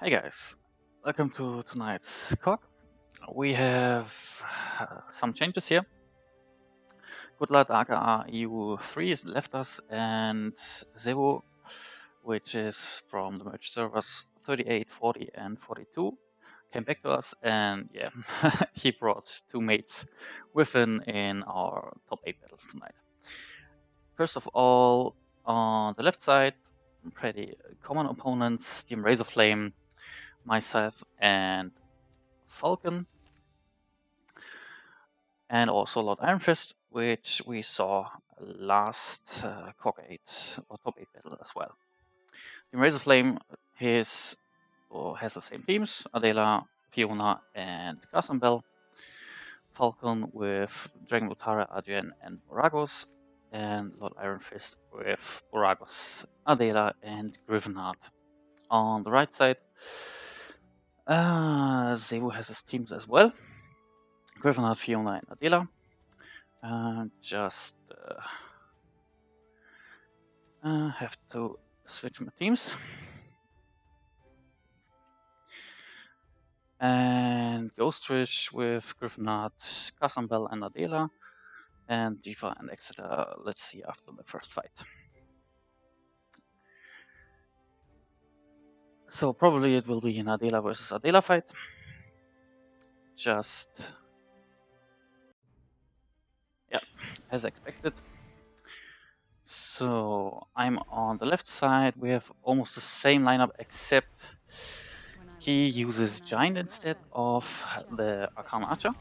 Hey guys, welcome to tonight's COG. We have some changes here. Good Lad aka EU3 has left us, and Zevo, which is from the merge servers 38, 40, and 42, came back to us, and yeah, he brought two mates with him in our top 8 battles tonight. First of all, on the left side, pretty common opponents, Team Razorflame, myself, and Falcon, and also Lord Ironfist, which we saw last COG 8 or top 8 battle as well. Team Razorflame has the same teams: Adela, Fiona, and Bell. Falcon with Dragon Lutara, Adrian, and Boragos, and Lord Ironfist with Boragos, Adela, and Ragnant. On the right side, Zebu has his teams as well: Ragnant, Fiona, and Adela. Just have to switch my teams. And Ghostrish with Gryffindor, Cassambell, and Adela. And Jiva and Exetera, let's see after the first fight. So probably it will be an Adela versus Adela fight. Just, yeah, as expected. So I'm on the left side. We have almost the same lineup, except he uses Giant instead of the Arcana Archer.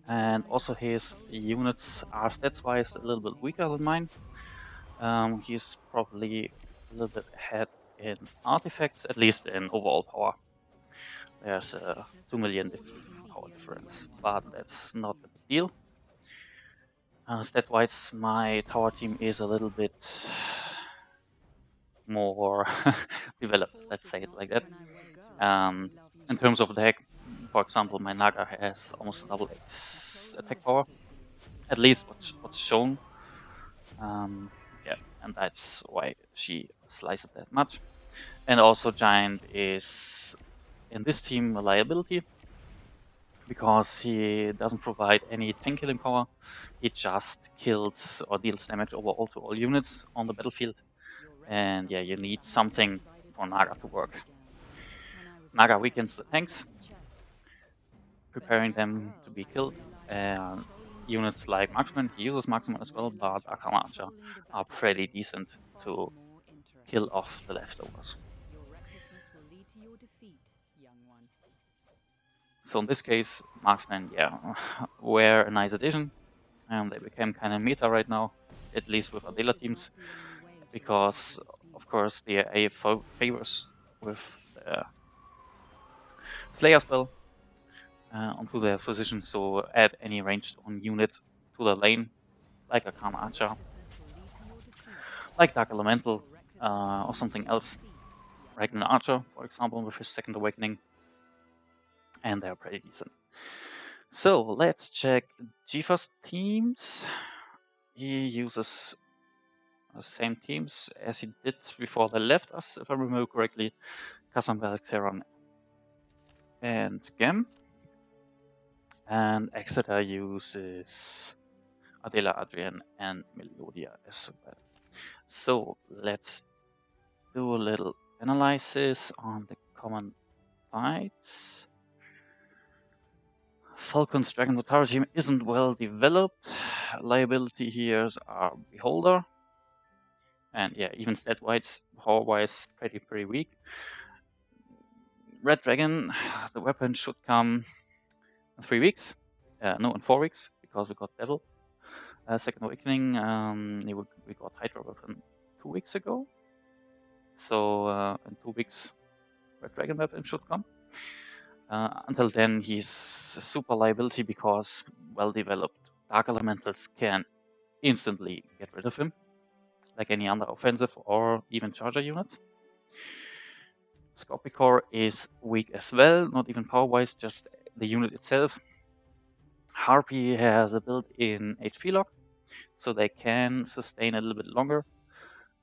And also his units are stats-wise a little bit weaker than mine. He's probably a little bit ahead in artifacts, at least in overall power. There's a 2 million power difference, but that's not a big deal. Stat-wise, my tower team is a little bit more developed, let's say it like that. In terms of the deck, for example, my Naga has almost double X attack power, at least what's shown. Yeah, and that's why she slices that much. And also Giant is in this team a liability, because he doesn't provide any tank killing power. He just kills or deals damage overall to all units on the battlefield. And yeah, you need something for Naga to work. Naga weakens the tanks, preparing them to be killed. And units like Marksman, he uses Marksman as well, but Arcana Archer are pretty decent to kill off the leftovers. So in this case, Marksman, yeah, were a nice addition, and they became kind of meta right now, at least with Adela teams, because of course the AA favors with the Slayer spell onto their position, so add any ranged on unit to the lane, like a Arcana Archer, like Dark Elemental, or something else. Ragnant Archer, for example, with his second awakening, and they're pretty decent. So let's check Jiva's teams. He uses the same teams as he did before they left us, if I remember correctly: Cassambell, Xeron, and Gem. And Exeter uses Adela, Adrian, and Melodia as well. So let's do a little analysis on the common fights. Falcon's Dragon Lutara team isn't well developed. Liability here are Beholder. And yeah, even stat-wise, power-wise, pretty weak. Red Dragon, the weapon should come in 3 weeks. No, in 4 weeks, because we got Devil. Second Awakening, we got Hydra weapon 2 weeks ago. So in 2 weeks, Red Dragon weapon should come. Until then, he's a super liability, because well-developed Dark Elementals can instantly get rid of him, like any other offensive or even charger units. Scorpicor is weak as well, not even power-wise, just the unit itself. Harpy has a built-in HP lock, so they can sustain a little bit longer.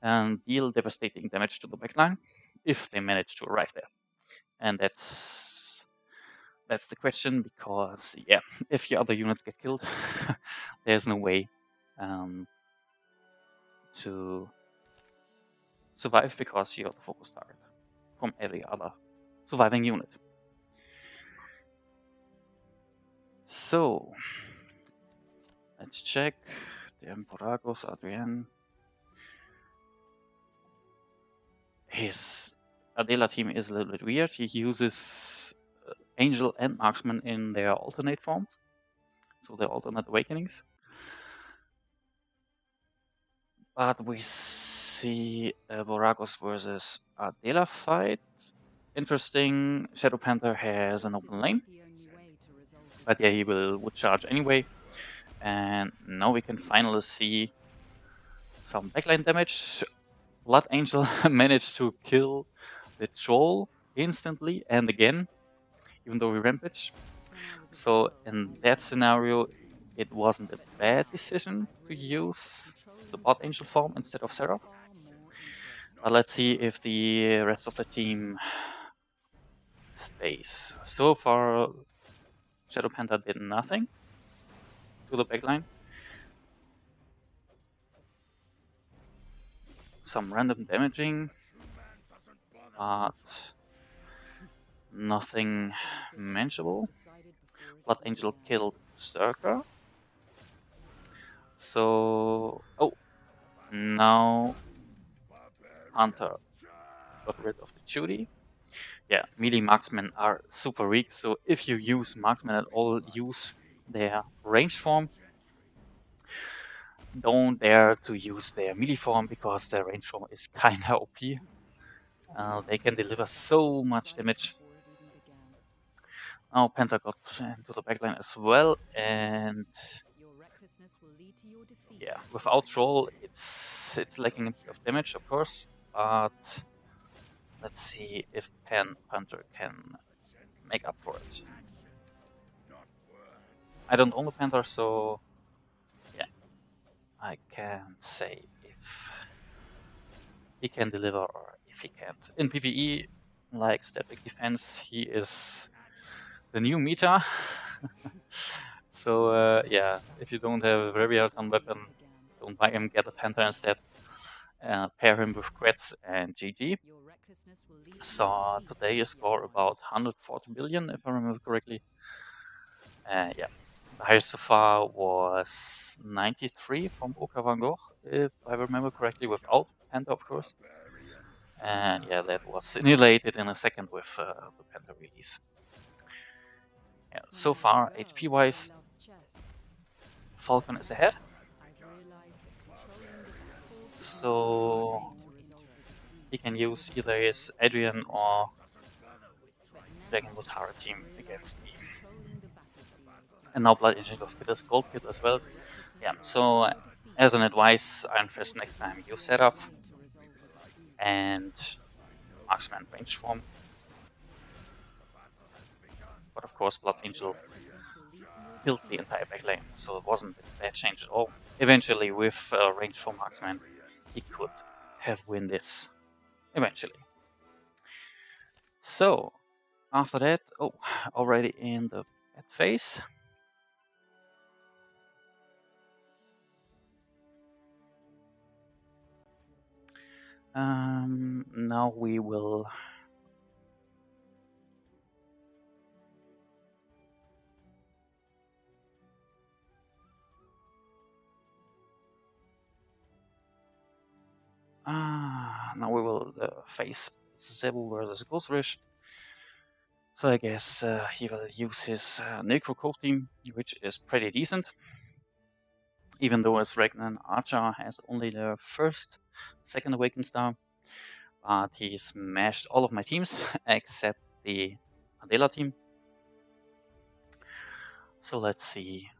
and deal devastating damage to the backline if they manage to arrive there. And that's the question, because yeah, if your other units get killed, there's no way to survive, because you're the focus target from every other surviving unit. So let's check the Emporagos, Adrian. His Adela team is a little bit weird. He uses Angel and Marksman in their alternate forms, so their alternate awakenings. But we see Boragos versus Adela fight. Interesting. Shadow Panther has an open lane, but yeah, he would charge anyway. And now we can finally see some backline damage. Blood Angel managed to kill the troll instantly and again, even though we rampage. So in that scenario, it wasn't a bad decision to use the Blood Angel form instead of Seraph. But let's see if the rest of the team stays. So far, Shadow Panther did nothing to the backline. Some random damaging, but nothing manageable. Blood Angel killed Berserker. So, oh, now Hunter got rid of the Judy. Yeah, melee marksmen are super weak, so if you use marksmen at all, use their ranged form. Don't dare to use their melee form, because their range form is kinda OP. They can deliver so much damage. Now Panther got into the backline as well, and yeah, without Troll, it's lacking a bit of damage, of course, but let's see if Panther can make up for it. I don't own the Panther, so yeah, I can say if he can deliver or if he can't. In PvE, like static defense, he is the new meta. So yeah, if you don't have a very hard-on weapon, don't buy him, get a Panther instead. Pair him with crits and GG. So today you score about 140 billion, if I remember correctly. Yeah, the highest so far was 93 from Oka Van Gogh, if I remember correctly, without Panther, of course. And yeah, that was annihilated in a second with the Panther release. Yeah, so far, HP-wise, Falcon is ahead. So he can use either his Adrian or Dragonwood Hara team against me. And now Blood Angel goes get his gold kit as well. Yeah, so as an advice, Iron Fist next time use Seraph and Marksman range form. But of course, Blood Angel killed the entire backlane, so it wasn't a bad change at all. Eventually, with range form Marksman, he could have win this. Eventually. So, after that, oh, already in the bad phase. Now we will face Zebu versus Ghostwish. So I guess he will use his Necro Cove team, which is pretty decent. Even though as Ragnant Archer has only the second Awakened Star, but he smashed all of my teams except the Adela team. So let's see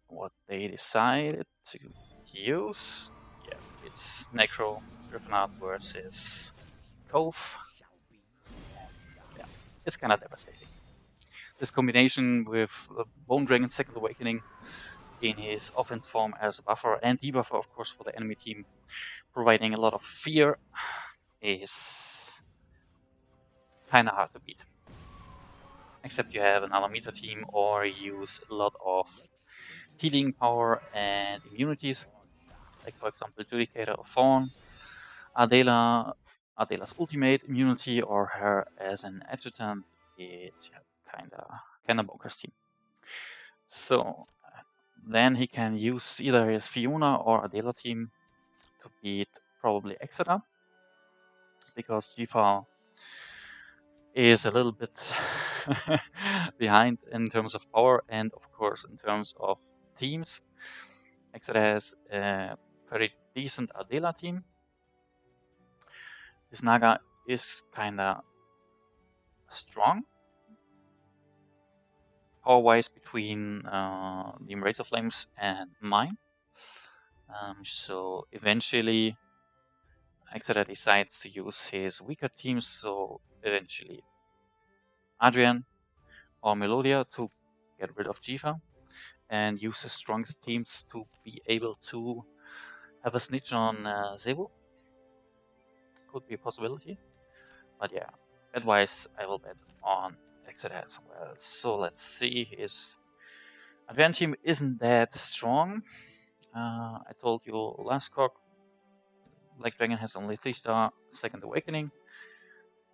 what they decided to use. Yeah, it's Necro Griffenard versus Cove. Yeah, it's kind of devastating. This combination with Bone Dragon's Second Awakening in his offense form as a buffer and debuffer, of course, for the enemy team providing a lot of fear, is kind of hard to beat. Except you have an Alamita team or use a lot of healing power and immunities, like for example Judicator or Fawn, Adela's ultimate immunity, or her as an adjutant. It's kinda bonkers team. So then he can use either his Fiona or Adela team to beat probably Exetera, because Jifa is a little bit behind in terms of power and of course in terms of teams. Exetera has a very decent Adela team. His Naga is kinda strong power-wise between the Embracer Flames and mine. So eventually Exeter decides to use his weaker teams, so eventually Adrian or Melodia to get rid of Jiva and use his strongest teams to be able to have a snitch on Zebu. Could be a possibility. But yeah, advice I will bet on Exeter as well. So let's see, his Advent team isn't that strong. I told you last cock, Black Dragon has only 3-star Second Awakening.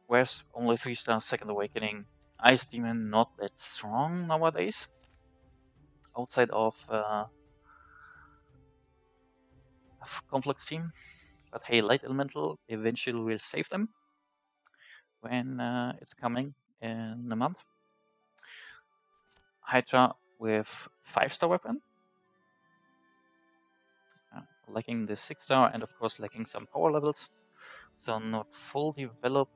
Where's only 3-star Second Awakening? Ice Demon not that strong nowadays. Outside of Conflict's team. But hey, Light Elemental eventually will save them when it's coming in a month. Hydra with 5-star weapon. Lacking the 6-star and of course lacking some power levels. So not full developed.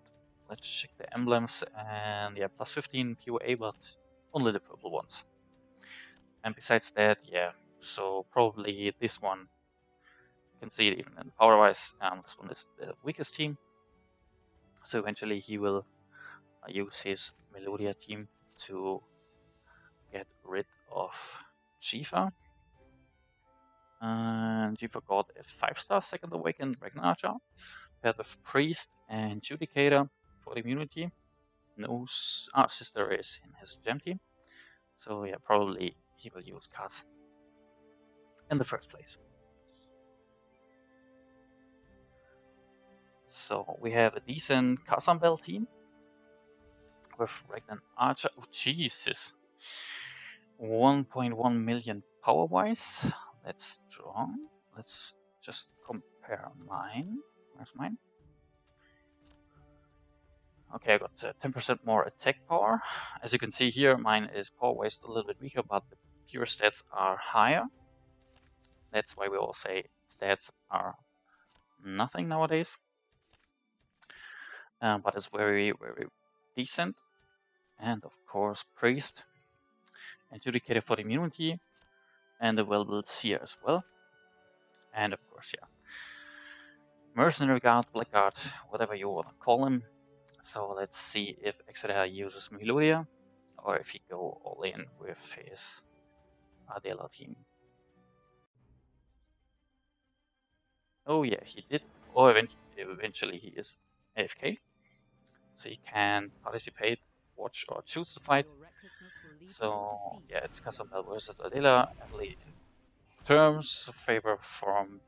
Let's check the emblems, and yeah, plus 15 POA, but only the purple ones. And besides that, yeah, so probably this one, you can see it even in power-wise, this one is the weakest team. So eventually he will use his Melodia team to get rid of Jiva. And Jiva got a 5-star Second Awakened Ragnant, paired with Priest and Judicator for immunity. No, our sister is in his gem team, so yeah, probably he will use Kaz in the first place. So we have a decent Kazambel team with Ragnant Archer. Oh Jesus, 1.1 million power-wise. That's strong. Let's just compare mine. Where's mine? Okay, I got 10% more attack power. As you can see here, mine is power-wise a little bit weaker, but the pure stats are higher. That's why we all say stats are nothing nowadays. But it's very, very decent. And of course, Priest and Judicator for the immunity, and the well-built Seer as well. And of course, yeah, Mercenary Guard, Blackguard, whatever you want to call him. So let's see if Exetera uses Melodia, or if he go all in with his Adela team. Oh yeah, he did. Or eventually he is AFK, so he can participate, watch, or choose to fight. So yeah, it's Casabel versus Adela. Heavily in terms of favor from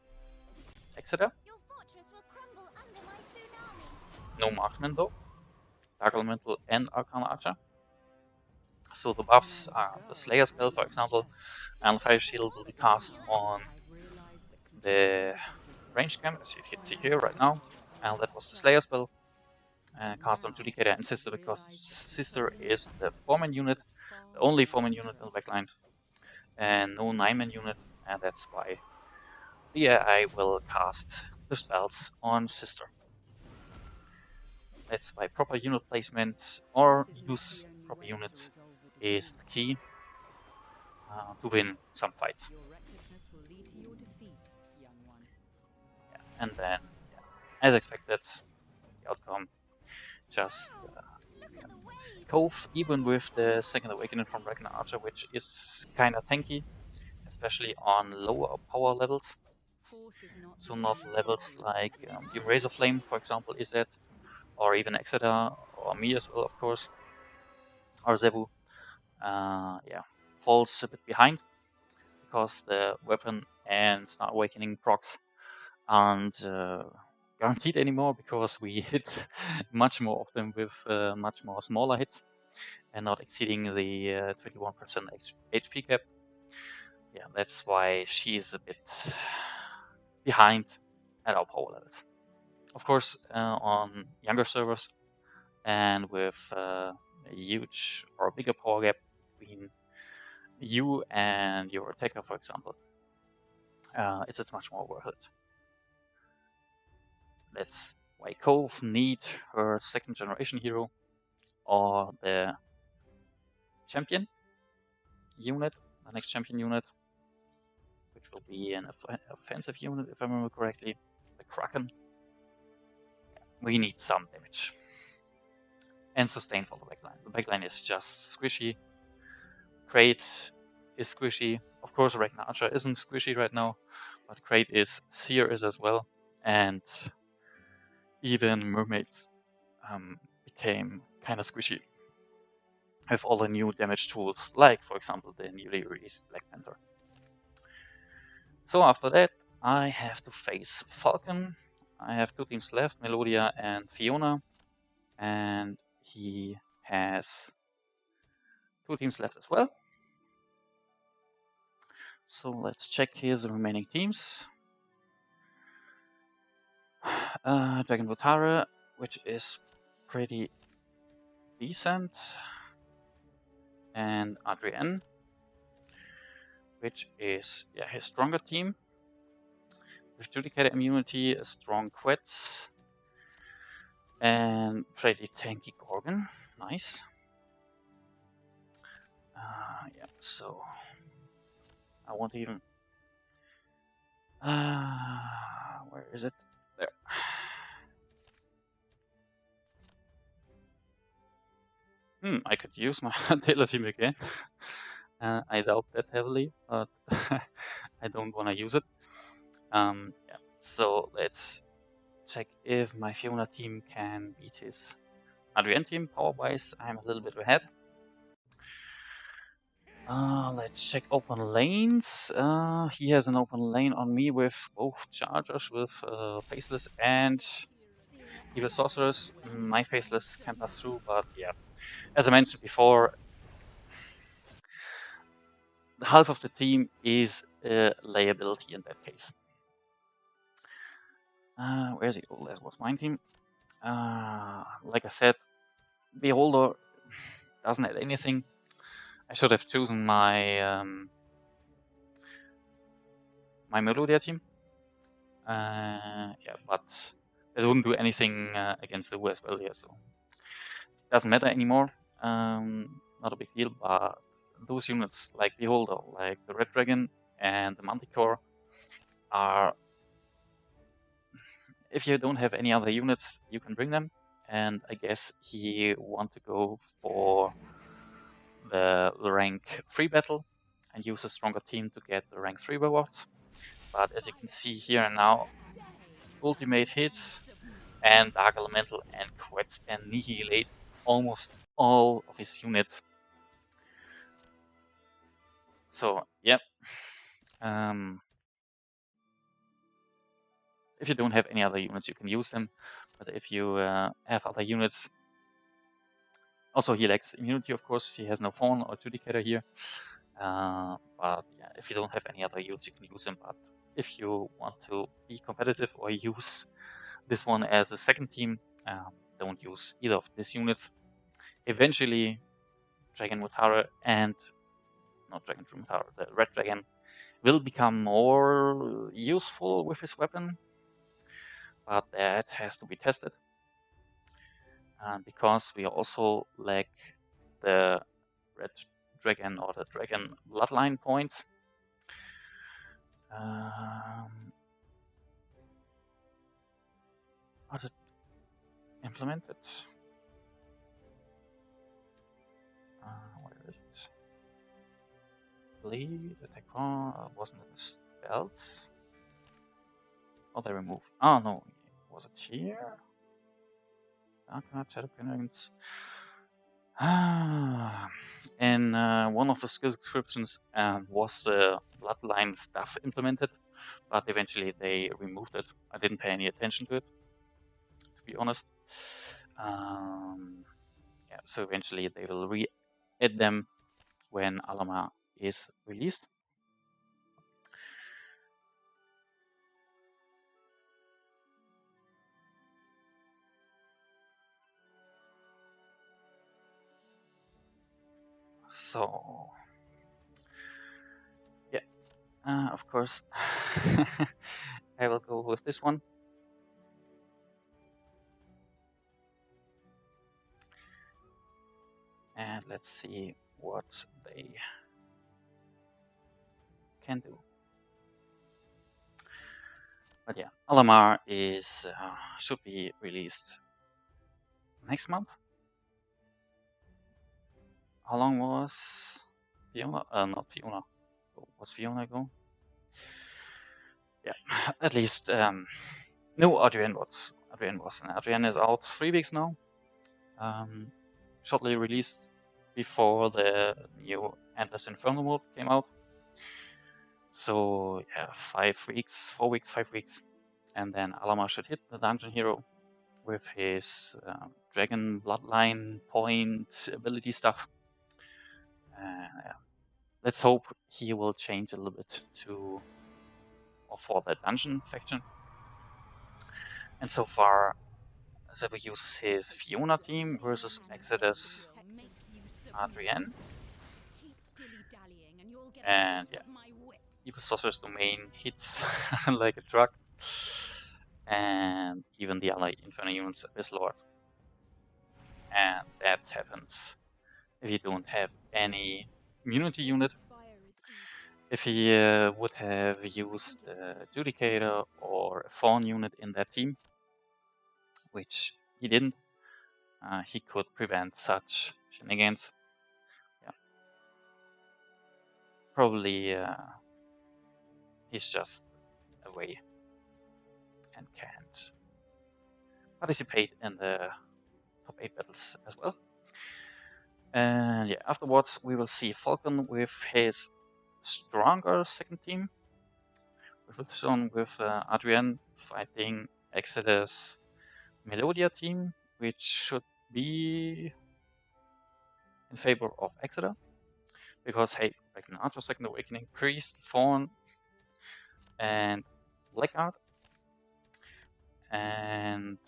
Exeter. No marksman though. Dark Elemental and Arcana Archer. So the buffs are the Slayer spell, for example, and Fire Shield will be cast on the range camp, as you can see here right now. And that was the Slayer spell. Cast on Judicator and Sister, because Sister is the 4-man unit, the only 4-man unit in the backline, and no 9-man unit, and that's why the AI will cast the spells on Sister. That's why proper unit placement or use proper units is the key to win some fights. Yeah, and then, yeah, as expected, the outcome just Cove, even with the Second Awakening from Ragnant Archer, which is kinda tanky, especially on lower power levels. So not levels like the Razor Flame, for example, is it, or even Exetera, or me as well, of course, or Zevu. Yeah, falls a bit behind because the weapon and Star Awakening procs aren't guaranteed anymore because we hit much more of them with much more smaller hits and not exceeding the 21% HP cap. Yeah, that's why she's a bit behind at our power levels. Of course, on younger servers and with a huge or bigger power gap between you and your attacker, for example, it's much more worth it. That's why Cove need her second generation hero or the champion unit, the next champion unit, which will be an offensive unit if I remember correctly, the Kraken. We need some damage and sustain for the backline. The backline is just squishy. Crate is squishy. Of course, Ragnant isn't squishy right now, but Crate is, Seer is as well, and even Mermaids became kind of squishy with all the new damage tools, like, for example, the newly released Black Panther. So after that, I have to face Falcon. I have two teams left, Melodia and Fiona, and he has two teams left as well. So let's check his remaining teams. Dragon Votara, which is pretty decent, and Adrian, which is his stronger team with Judicator immunity, a strong Quetz, and pretty tanky Gorgon. Nice. Yeah, so I won't even. Where is it? There. I could use my Adela team again. I doubt that heavily, but I don't want to use it. Yeah, so let's check if my Fiona team can beat his Adrian team. Power-wise, I'm a little bit ahead. Let's check open lanes. He has an open lane on me with both chargers, with Faceless and Evil Sorcerers. My Faceless can pass through, but yeah, as I mentioned before, half of the team is liability in that case. Where's it? Oh, that was my team. Like I said, Beholder doesn't add anything. I should have chosen my my Melodia team. Yeah, but it wouldn't do anything against the Wu as well here, so it doesn't matter anymore. Not a big deal, but those units like Beholder, like the Red Dragon and the Manticore are, if you don't have any other units, you can bring them. And I guess he want to go for the rank 3 battle and use a stronger team to get the rank 3 rewards. But as you can see here now, ultimate hits and Dark Elemental and Quetz annihilate almost all of his units. So, yep. If you don't have any other units, you can use them. But if you have other units, also he lacks immunity, of course. He has no Fawn or Judicator here. But yeah, if you don't have any other units, you can use them. But if you want to be competitive or use this one as a second team, don't use either of these units. Eventually, Dragon Mutara and not Dragon Mutara, the Red Dragon will become more useful with his weapon, but that has to be tested. Because we also lack the Red Dragon or the Dragon Bloodline points. Was it implemented? Where is it? Bleed, attack power, wasn't it the spells? Oh, they remove. Oh no, was it here? Dark Shadow Penguins. Ah, in one of the skill descriptions was the bloodline stuff implemented, but eventually they removed it. I didn't pay any attention to it, to be honest. Yeah, so eventually they will re-add them when Alama is released. So, yeah, of course, I will go with this one. And let's see what they can do. But yeah, Alama is should be released next month. How long was Fiona? Not Fiona. What's Fiona ago? Yeah, at least no, Adrian was. And Adrian is out 3 weeks now. Shortly released before the new Endless Inferno mode came out. So yeah, 5 weeks, 4 weeks, 5 weeks, and then Alama should hit the dungeon hero with his dragon bloodline point ability stuff. Yeah. Let's hope he will change a little bit to or for the dungeon faction. And so far, Sever uses his Fiona team versus Exetera's Adrian. And yeah, even Sorcerer's Domain hits like a truck. And even the ally Inferno units Abyss Lord. And that happens if you don't have any immunity unit. If he would have used Judicator or a Fawn unit in that team, which he didn't, he could prevent such shenanigans. Yeah. Probably he's just away and can't participate in the top 8 battles as well. And yeah, afterwards we will see Falcon with his stronger second team. With Adrian fighting Exodus Melodia team, which should be in favor of Exeter. Because hey, Ragnant, Second Awakening, Priest, Fawn, and Blackguard. And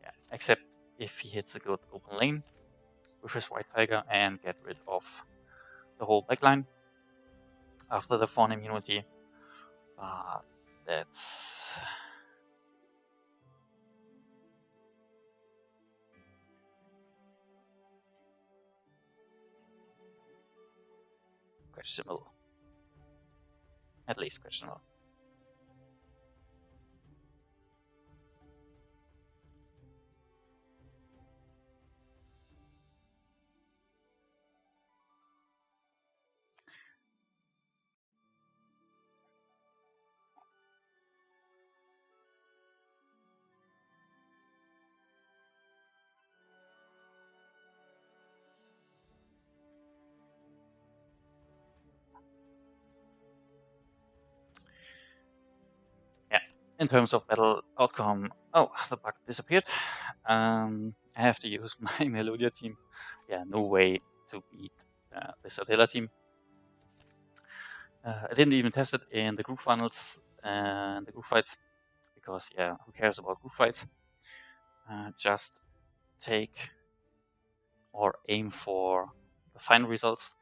yeah, except if he hits a good open lane with his White Tiger and get rid of the whole backline after the Fawn immunity. That's questionable. At least questionable. In terms of battle outcome, oh, the bug disappeared. I have to use my Melodia team. Yeah, no way to beat this Adela team. I didn't even test it in the group finals and the group fights because, yeah, who cares about group fights? Just take or aim for the final results,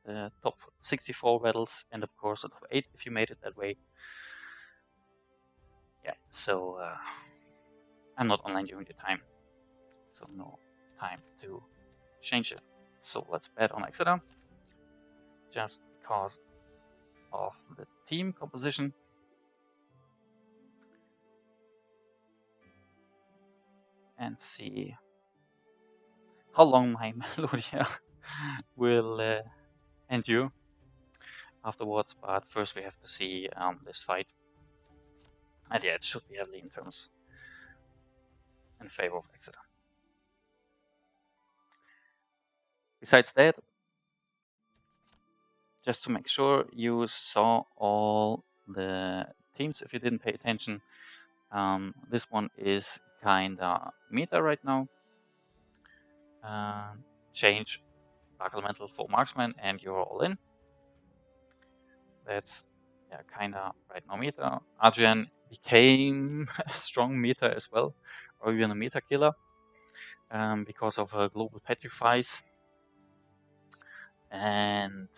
the top 64 battles, and of course the top 8 if you made it that way. Yeah, so I'm not online during the time, so no time to change it. So let's bet on Exeter, just because of the team composition. And see how long my Melodia will endure afterwards. But first we have to see this fight. And yeah, it should be heavily in terms in favor of Exeter. Besides that, just to make sure you saw all the teams if you didn't pay attention, this one is kinda meta right now. Change Dark Elemental for Marksman and you're all in. That's kinda right now meta. Adrian became a strong meta as well, or even a meta killer, because of global petrifies and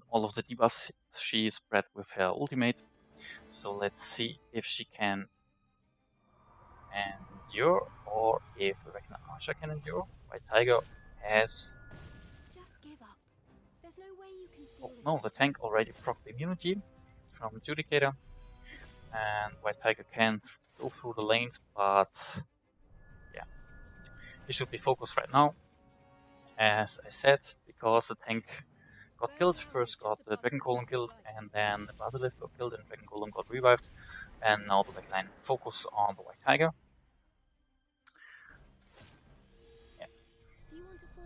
all of the debuffs she spread with her ultimate. So let's see if she can endure or if the Ragnant Archer can endure. White Tiger has. Just give up. There's no way you can steal Oh this no, the tank already procced immunity from Adjudicator, and White Tiger can go through the lanes, but yeah, he should be focused right now, as I said, because the tank got killed. First got the Dragon Golem killed, and then the Basilisk got killed, and Dragon Golem got revived, and now the backline focus on the White Tiger. Yeah,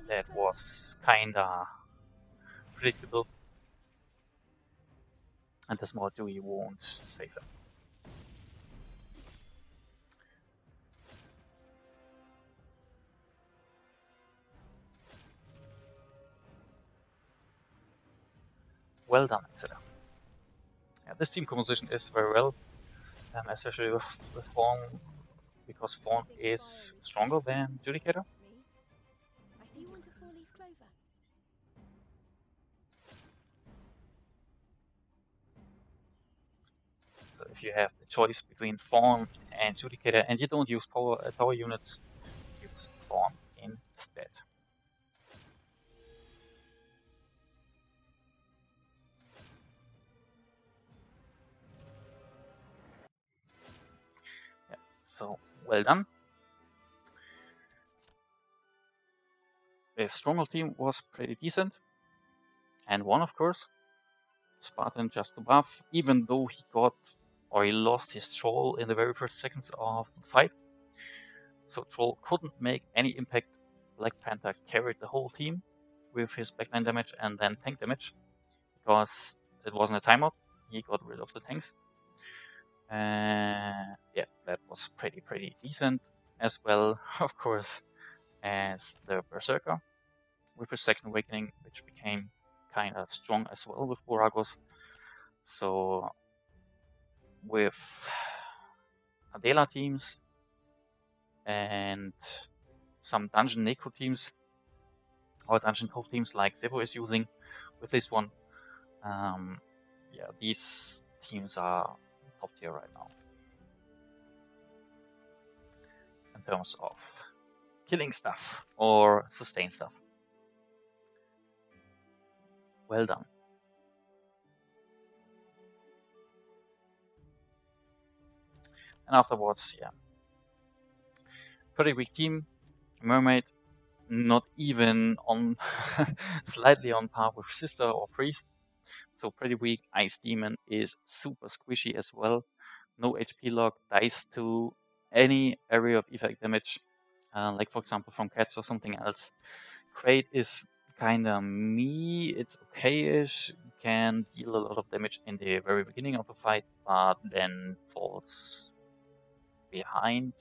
that was kinda predictable, and the small Dewey won't save him. Well done, Exeter. Yeah, this team composition is very well, especially with Fawn, because Fawn is stronger than Judicator. Do you want a four-leaf clover? So if you have the choice between Fawn and Judicator, and you don't use power units, use Fawn instead. Yeah, so well done. The Stronghold team was pretty decent, and won, of course. Spartan just above, even though he got or he lost his troll in the very first seconds of the fight. So troll couldn't make any impact. Black Panther carried the whole team with his backline damage and then tank damage, because it wasn't a timeout. He got rid of the tanks. Yeah, that was pretty decent, as well, of course, as the Berserker with his second awakening, which became kind of strong as well with Boragos. So with Adela teams and some Dungeon Necro teams or Dungeon Cove teams like Zevo is using with this one, yeah, these teams are top tier right now in terms of killing stuff or sustain stuff. Well done. And afterwards, yeah, pretty weak team. Mermaid, not even on slightly on par with Sister or Priest. So pretty weak. Ice Demon is super squishy as well. No HP lock, dies to any area of effect damage, like for example from cats or something else. Crate is kinda me, it's okay-ish, can deal a lot of damage in the very beginning of the fight, but then falls behind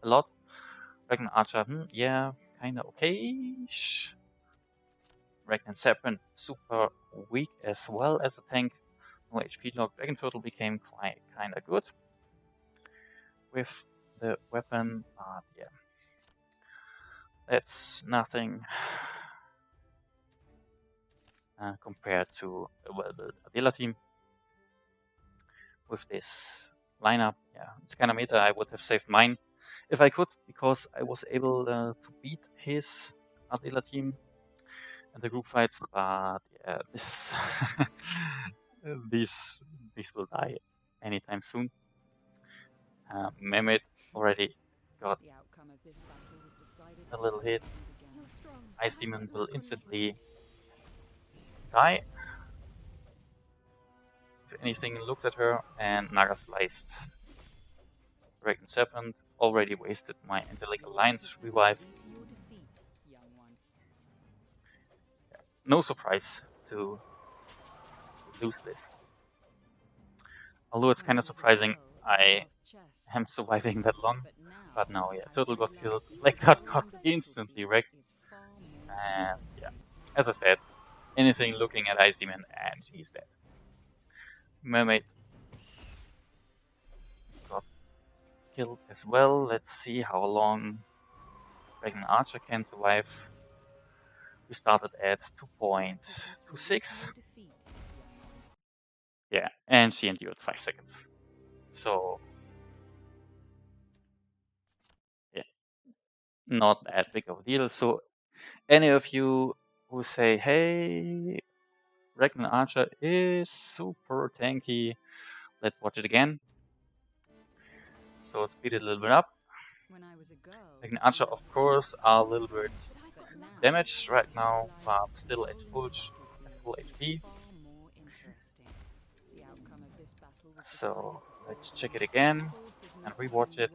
a lot. Ragnant Archer, yeah, kinda okay-ish. Ragnant Serpent, super weak as well as a tank. No HP lock. Dragon Turtle became quite kinda good with the weapon, but yeah. That's nothing compared to a well-built Adela team. With this lineup, yeah, it's kinda meta. I would have saved mine if I could, because I was able to beat his Adela team in the group fights, but yeah, this these will die anytime soon. Mehmet already got a little hit. Ice Demon will instantly die. if anything looks at her, and Naga sliced. Ragnant Serpent already wasted my Intellect Alliance revive. No surprise to lose this. Although it's kind of surprising I am surviving that long. But now, yeah, Turtle got killed, Black God got instantly wrecked. And yeah, as I said, anything looking at Ice Demon and she's dead. Mermaid got killed as well. Let's see how long Dragon Archer can survive. We started at 2.26. Yeah, and she endured 5 seconds. So, yeah, not that big of a deal. So, any of you who say, hey, Ragnant Archer is super tanky, let's watch it again. So, speed it a little bit up. Ragnant Archer, of course, are a little bit damaged right now, but still at full HP. So let's check it again and rewatch it.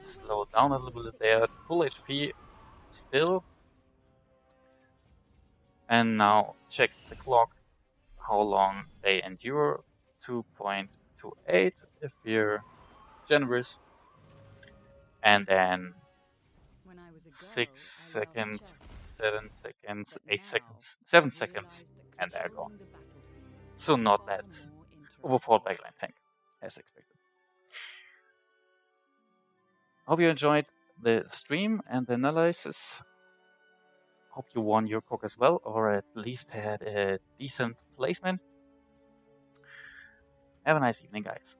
Slow it down a little bit there at full HP still. And now check the clock, how long they endure. 2.28 if we're generous. And then 6 seconds, 7 seconds, 8 seconds, 7 seconds, and they're gone. So not that overpowered backline tank, as expected. Hope you enjoyed the stream and the analysis. Hope you won your cook as well, or at least had a decent placement. Have a nice evening, guys.